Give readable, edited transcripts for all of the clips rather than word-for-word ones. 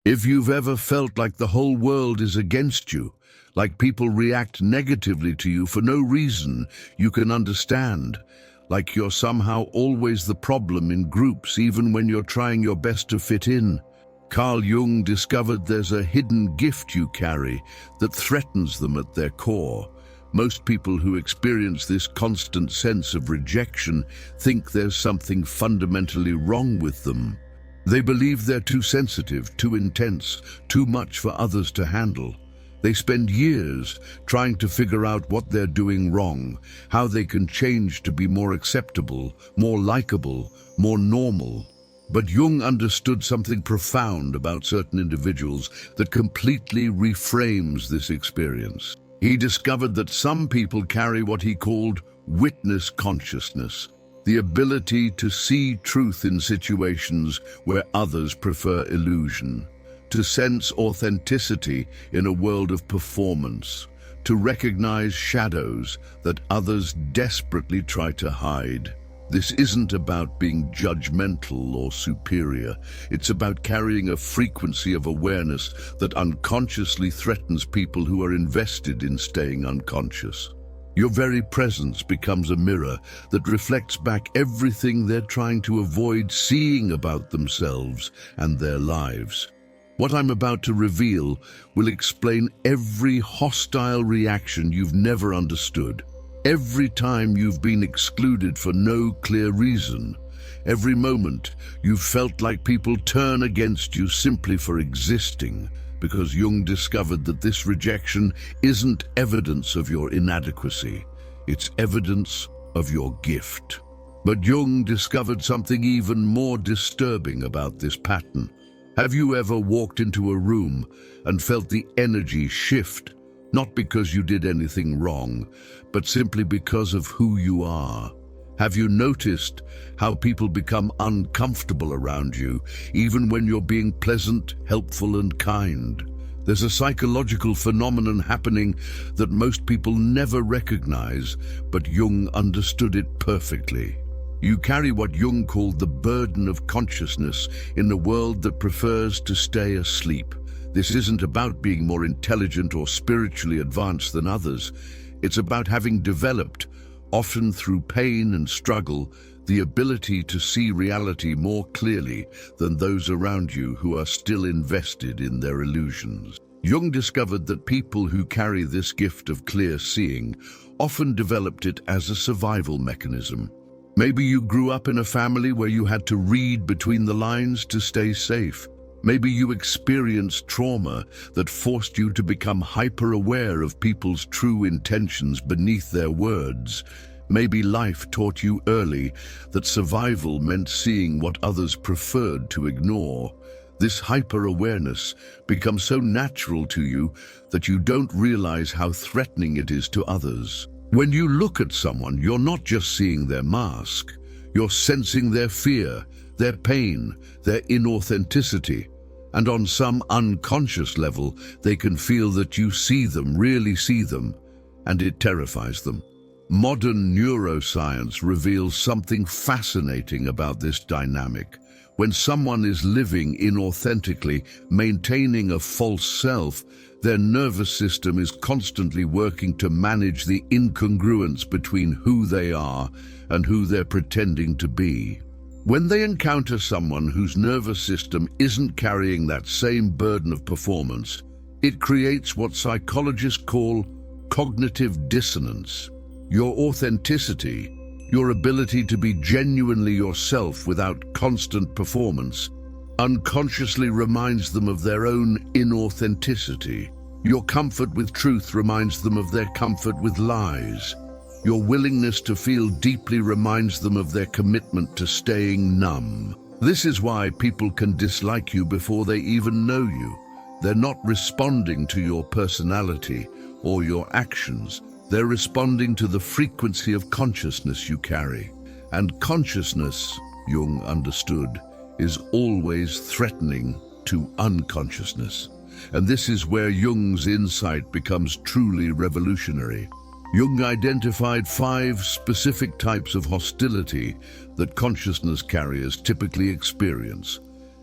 If you've ever felt like the whole world is against you, like people react negatively to you for no reason you can understand, like you're somehow always the problem in groups even when you're trying your best to fit in, Carl Jung discovered there's a hidden gift you carry that threatens them at their core. Most people who experience this constant sense of rejection think there's something fundamentally wrong with them. They believe they're too sensitive, too intense, too much for others to handle. They spend years trying to figure out what they're doing wrong, how they can change to be more acceptable, more likable, more normal. But Jung understood something profound about certain individuals that completely reframes this experience. He discovered that some people carry what he called witness consciousness, the ability to see truth in situations where others prefer illusion, to sense authenticity in a world of performance, to recognize shadows that others desperately try to hide. This isn't about being judgmental or superior. It's about carrying a frequency of awareness that unconsciously threatens people who are invested in staying unconscious. Your very presence becomes a mirror that reflects back everything they're trying to avoid seeing about themselves and their lives. What I'm about to reveal will explain every hostile reaction you've never understood. Every time you've been excluded for no clear reason, every moment you've felt like people turn against you simply for existing, because Jung discovered that this rejection isn't evidence of your inadequacy, it's evidence of your gift. But Jung discovered something even more disturbing about this pattern. Have you ever walked into a room and felt the energy shift? Not because you did anything wrong, but simply because of who you are. Have you noticed how people become uncomfortable around you, even when you're being pleasant, helpful, and kind? There's a psychological phenomenon happening that most people never recognize, but Jung understood it perfectly. You carry what Jung called the burden of consciousness in a world that prefers to stay asleep. This isn't about being more intelligent or spiritually advanced than others. It's about having developed, often through pain and struggle, the ability to see reality more clearly than those around you who are still invested in their illusions. Jung discovered that people who carry this gift of clear seeing often developed it as a survival mechanism. Maybe you grew up in a family where you had to read between the lines to stay safe. Maybe you experienced trauma that forced you to become hyper-aware of people's true intentions beneath their words. Maybe life taught you early that survival meant seeing what others preferred to ignore. This hyper-awareness becomes so natural to you that you don't realize how threatening it is to others. When you look at someone, you're not just seeing their mask. You're sensing their fear, their pain, their inauthenticity. And on some unconscious level, they can feel that you see them, really see them, and it terrifies them. Modern neuroscience reveals something fascinating about this dynamic. When someone is living inauthentically, maintaining a false self, their nervous system is constantly working to manage the incongruence between who they are and who they're pretending to be. When they encounter someone whose nervous system isn't carrying that same burden of performance, it creates what psychologists call cognitive dissonance. Your authenticity, your ability to be genuinely yourself without constant performance, unconsciously reminds them of their own inauthenticity. Your comfort with truth reminds them of their comfort with lies. Your willingness to feel deeply reminds them of their commitment to staying numb. This is why people can dislike you before they even know you. They're not responding to your personality or your actions. They're responding to the frequency of consciousness you carry. And consciousness, Jung understood, is always threatening to unconsciousness. And this is where Jung's insight becomes truly revolutionary. Jung identified 5 specific types of hostility that consciousness carriers typically experience.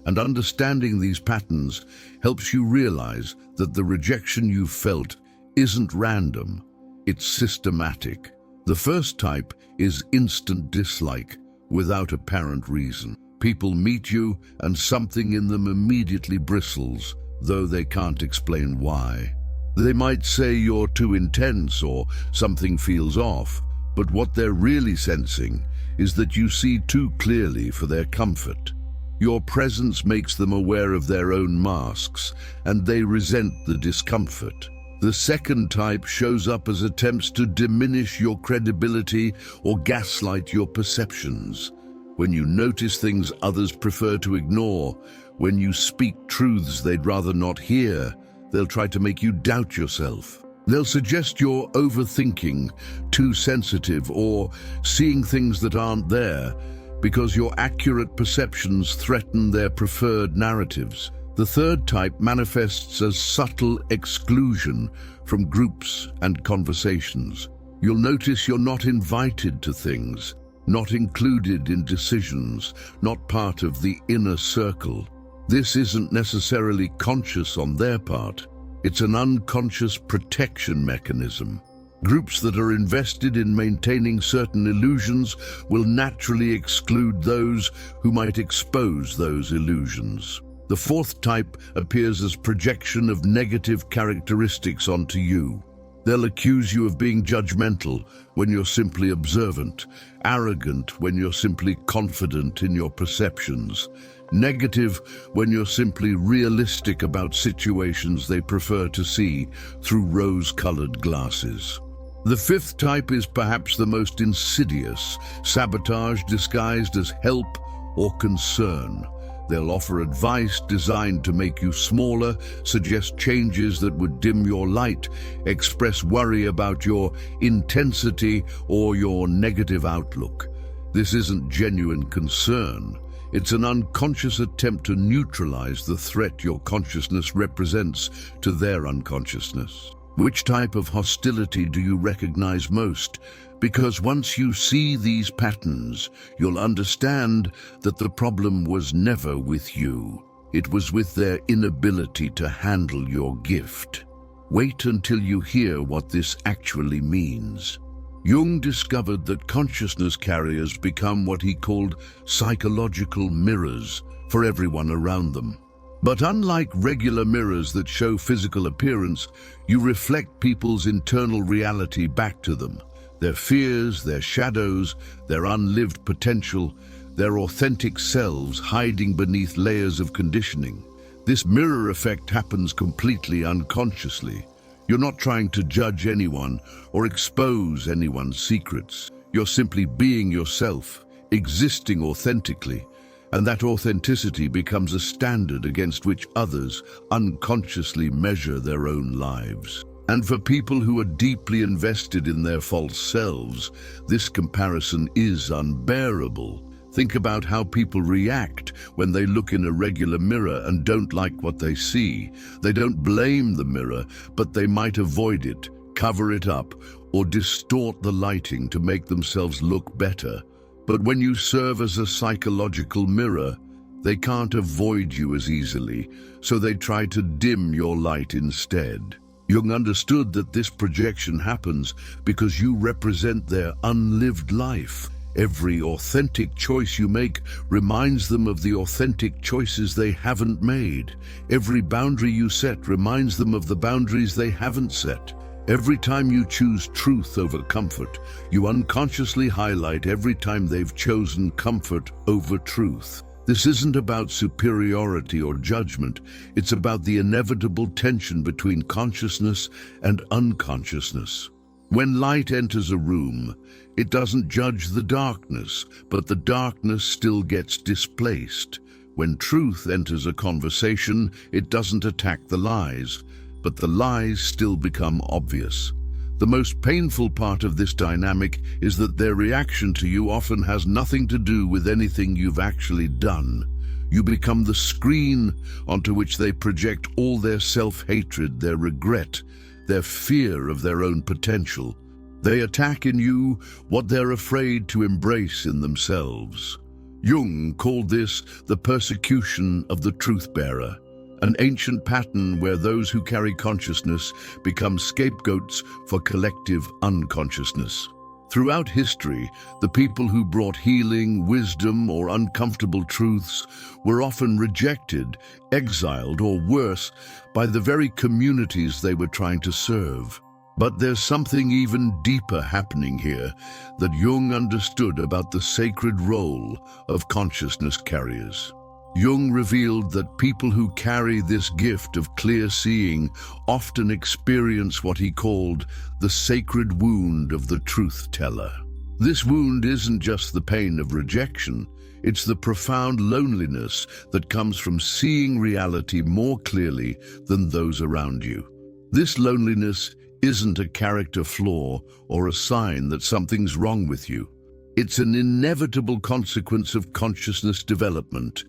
And understanding these patterns helps you realize that the rejection you felt isn't random, it's systematic. The first type is instant dislike, without apparent reason. People meet you and something in them immediately bristles, though they can't explain why. They might say you're too intense or something feels off, but what they're really sensing is that you see too clearly for their comfort. Your presence makes them aware of their own masks, and they resent the discomfort. The second type shows up as attempts to diminish your credibility or gaslight your perceptions. When you notice things others prefer to ignore, when you speak truths they'd rather not hear, they'll try to make you doubt yourself. They'll suggest you're overthinking, too sensitive, or seeing things that aren't there, because your accurate perceptions threaten their preferred narratives. The third type manifests as subtle exclusion from groups and conversations. You'll notice you're not invited to things, not included in decisions, not part of the inner circle. This isn't necessarily conscious on their part. It's an unconscious protection mechanism. Groups that are invested in maintaining certain illusions will naturally exclude those who might expose those illusions. The fourth type appears as projection of negative characteristics onto you. They'll accuse you of being judgmental when you're simply observant, arrogant when you're simply confident in your perceptions, negative when you're simply realistic about situations they prefer to see through rose-colored glasses. The fifth type is perhaps the most insidious, sabotage disguised as help or concern. They'll offer advice designed to make you smaller, suggest changes that would dim your light, express worry about your intensity or your negative outlook. This isn't genuine concern. It's an unconscious attempt to neutralize the threat your consciousness represents to their unconsciousness. Which type of hostility do you recognize most? Because once you see these patterns, you'll understand that the problem was never with you. It was with their inability to handle your gift. Wait until you hear what this actually means. Jung discovered that consciousness carriers become what he called psychological mirrors for everyone around them. But unlike regular mirrors that show physical appearance, you reflect people's internal reality back to them. Their fears, their shadows, their unlived potential, their authentic selves hiding beneath layers of conditioning. This mirror effect happens completely unconsciously. You're not trying to judge anyone or expose anyone's secrets. You're simply being yourself, existing authentically, and that authenticity becomes a standard against which others unconsciously measure their own lives. And for people who are deeply invested in their false selves, this comparison is unbearable. Think about how people react when they look in a regular mirror and don't like what they see. They don't blame the mirror, but they might avoid it, cover it up, or distort the lighting to make themselves look better. But when you serve as a psychological mirror, they can't avoid you as easily, so they try to dim your light instead. Jung understood that this projection happens because you represent their unlived life. Every authentic choice you make reminds them of the authentic choices they haven't made. Every boundary you set reminds them of the boundaries they haven't set. Every time you choose truth over comfort, you unconsciously highlight every time they've chosen comfort over truth. This isn't about superiority or judgment. It's about the inevitable tension between consciousness and unconsciousness. When light enters a room, it doesn't judge the darkness, but the darkness still gets displaced. When truth enters a conversation, it doesn't attack the lies, but the lies still become obvious. The most painful part of this dynamic is that their reaction to you often has nothing to do with anything you've actually done. You become the screen onto which they project all their self-hatred, their regret, their fear of their own potential. They attack in you what they're afraid to embrace in themselves. Jung called this the persecution of the truth-bearer, an ancient pattern where those who carry consciousness become scapegoats for collective unconsciousness. Throughout history, the people who brought healing, wisdom, or uncomfortable truths were often rejected, exiled, or worse, by the very communities they were trying to serve. But there's something even deeper happening here that Jung understood about the sacred role of consciousness carriers. Jung revealed that people who carry this gift of clear seeing often experience what he called the sacred wound of the truth teller. This wound isn't just the pain of rejection, it's the profound loneliness that comes from seeing reality more clearly than those around you. This loneliness isn't a character flaw or a sign that something's wrong with you. It's an inevitable consequence of consciousness development.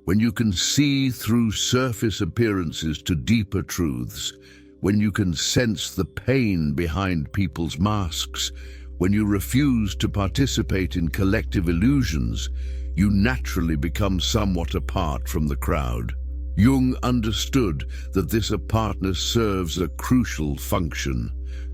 When you can see through surface appearances to deeper truths, when you can sense the pain behind people's masks, when you refuse to participate in collective illusions, you naturally become somewhat apart from the crowd. Jung understood that this apartness serves a crucial function.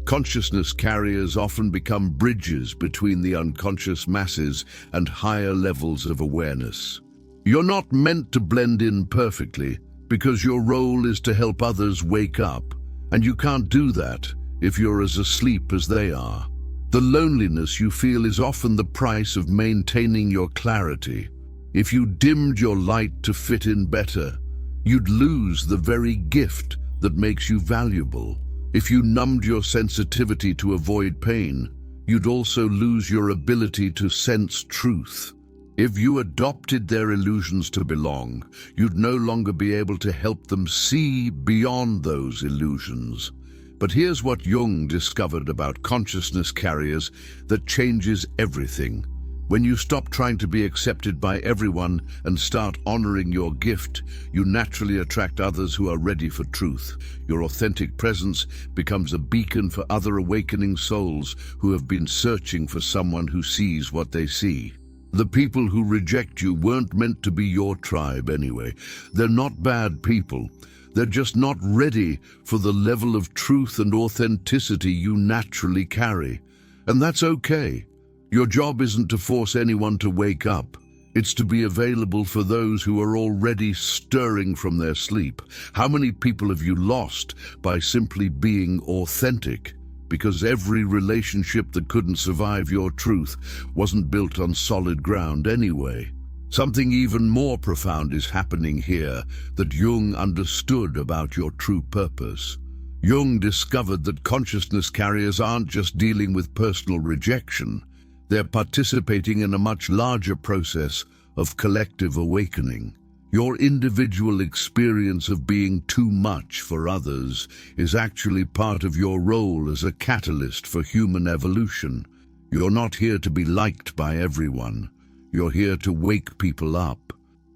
Consciousness carriers often become bridges between the unconscious masses and higher levels of awareness. You're not meant to blend in perfectly because your role is to help others wake up, and you can't do that if you're as asleep as they are. The loneliness you feel is often the price of maintaining your clarity. If you dimmed your light to fit in better, you'd lose the very gift that makes you valuable. If you numbed your sensitivity to avoid pain, you'd also lose your ability to sense truth. If you adopted their illusions to belong, you'd no longer be able to help them see beyond those illusions. But here's what Jung discovered about consciousness carriers that changes everything. When you stop trying to be accepted by everyone and start honoring your gift, you naturally attract others who are ready for truth. Your authentic presence becomes a beacon for other awakening souls who have been searching for someone who sees what they see. The people who reject you weren't meant to be your tribe anyway. They're not bad people. They're just not ready for the level of truth and authenticity you naturally carry. And that's okay. Your job isn't to force anyone to wake up. It's to be available for those who are already stirring from their sleep. How many people have you lost by simply being authentic? Because every relationship that couldn't survive your truth wasn't built on solid ground anyway. Something even more profound is happening here that Jung understood about your true purpose. Jung discovered that consciousness carriers aren't just dealing with personal rejection. They're participating in a much larger process of collective awakening. Your individual experience of being too much for others is actually part of your role as a catalyst for human evolution. You're not here to be liked by everyone. You're here to wake people up.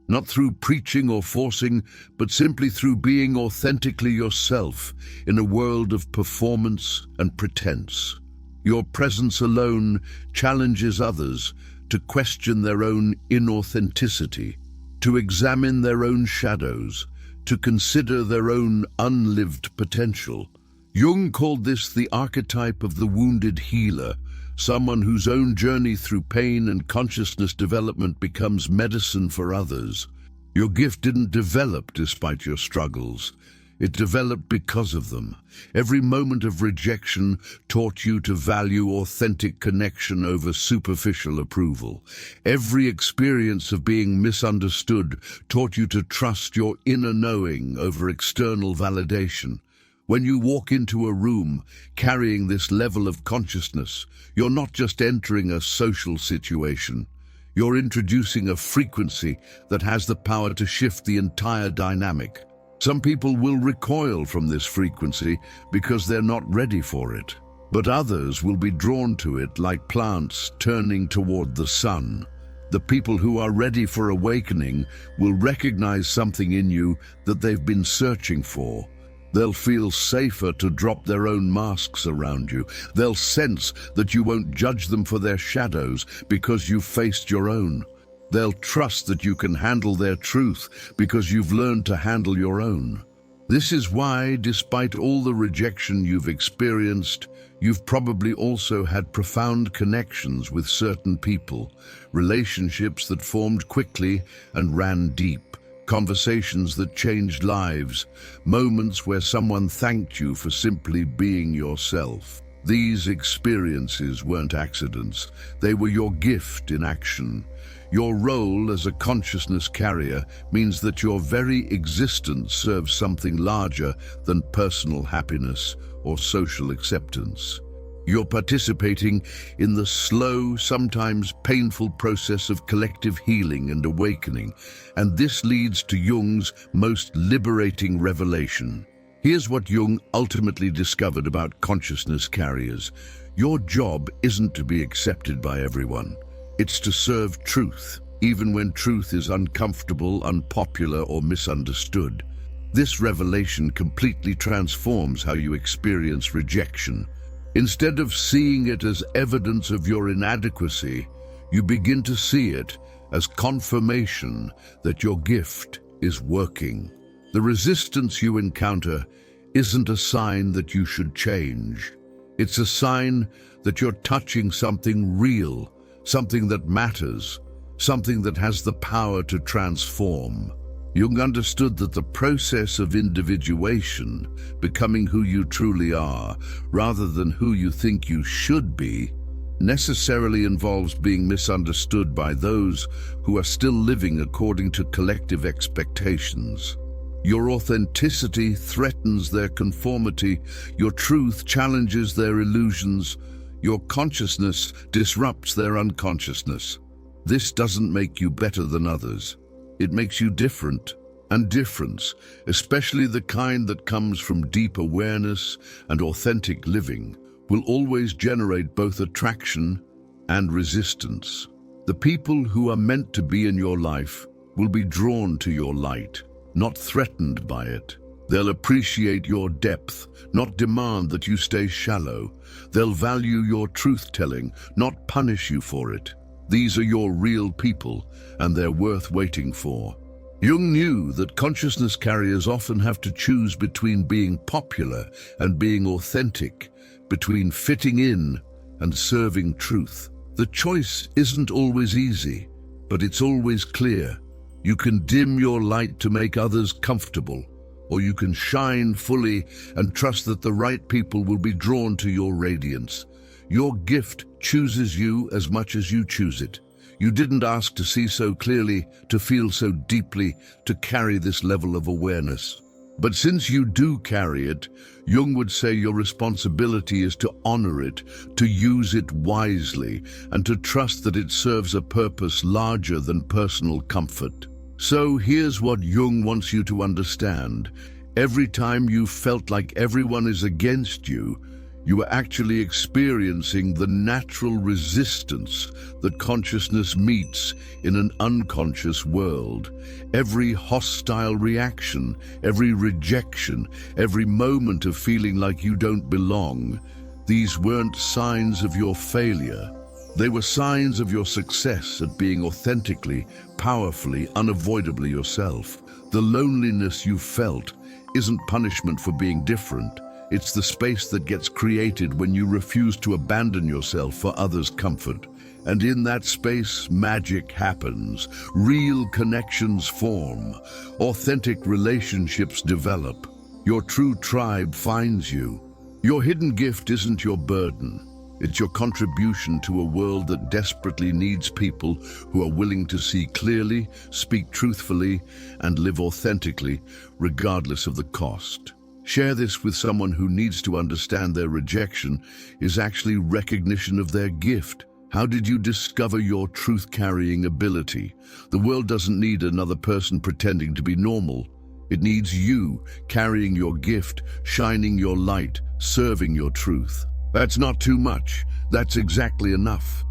Not through preaching or forcing, but simply through being authentically yourself in a world of performance and pretense. Your presence alone challenges others to question their own inauthenticity, to examine their own shadows, to consider their own unlived potential. Jung called this the archetype of the wounded healer, someone whose own journey through pain and consciousness development becomes medicine for others. Your gift didn't develop despite your struggles. It developed because of them. Every moment of rejection taught you to value authentic connection over superficial approval. Every experience of being misunderstood taught you to trust your inner knowing over external validation. When you walk into a room carrying this level of consciousness, you're not just entering a social situation. You're introducing a frequency that has the power to shift the entire dynamic. Some people will recoil from this frequency because they're not ready for it, but others will be drawn to it like plants turning toward the sun. The people who are ready for awakening will recognize something in you that they've been searching for. They'll feel safer to drop their own masks around you. They'll sense that you won't judge them for their shadows because you've faced your own. They'll trust that you can handle their truth because you've learned to handle your own. This is why, despite all the rejection you've experienced, you've probably also had profound connections with certain people, relationships that formed quickly and ran deep, conversations that changed lives, moments where someone thanked you for simply being yourself. These experiences weren't accidents. They were your gift in action. Your role as a consciousness carrier means that your very existence serves something larger than personal happiness or social acceptance. You're participating in the slow, sometimes painful process of collective healing and awakening, and this leads to Jung's most liberating revelation. Here's what Jung ultimately discovered about consciousness carriers. Your job isn't to be accepted by everyone. It's to serve truth, even when truth is uncomfortable, unpopular, or misunderstood. This revelation completely transforms how you experience rejection. Instead of seeing it as evidence of your inadequacy, you begin to see it as confirmation that your gift is working. The resistance you encounter isn't a sign that you should change. It's a sign that you're touching something real, something that matters, something that has the power to transform. Jung understood that the process of individuation, becoming who you truly are, rather than who you think you should be, necessarily involves being misunderstood by those who are still living according to collective expectations. Your authenticity threatens their conformity, your truth challenges their illusions, your consciousness disrupts their unconsciousness. This doesn't make you better than others. It makes you different, and difference, especially the kind that comes from deep awareness and authentic living, will always generate both attraction and resistance. The people who are meant to be in your life will be drawn to your light, not threatened by it. They'll appreciate your depth, not demand that you stay shallow. They'll value your truth-telling, not punish you for it. These are your real people, and they're worth waiting for. Jung knew that consciousness carriers often have to choose between being popular and being authentic, between fitting in and serving truth. The choice isn't always easy, but it's always clear. You can dim your light to make others comfortable, or you can shine fully and trust that the right people will be drawn to your radiance. Your gift chooses you as much as you choose it. You didn't ask to see so clearly, to feel so deeply, to carry this level of awareness. But since you do carry it, Jung would say your responsibility is to honor it, to use it wisely, and to trust that it serves a purpose larger than personal comfort. So here's what Jung wants you to understand. Every time you felt like everyone is against you, you are actually experiencing the natural resistance that consciousness meets in an unconscious world. Every hostile reaction, every rejection, every moment of feeling like you don't belong, these weren't signs of your failure. They were signs of your success at being authentically, powerfully, unavoidably yourself. The loneliness you felt isn't punishment for being different. It's the space that gets created when you refuse to abandon yourself for others' comfort. And in that space, magic happens. Real connections form. Authentic relationships develop. Your true tribe finds you. Your hidden gift isn't your burden. It's your contribution to a world that desperately needs people who are willing to see clearly, speak truthfully, and live authentically, regardless of the cost. Share this with someone who needs to understand their rejection is actually recognition of their gift. How did you discover your truth-carrying ability? The world doesn't need another person pretending to be normal. It needs you carrying your gift, shining your light, serving your truth. That's not too much. That's exactly enough.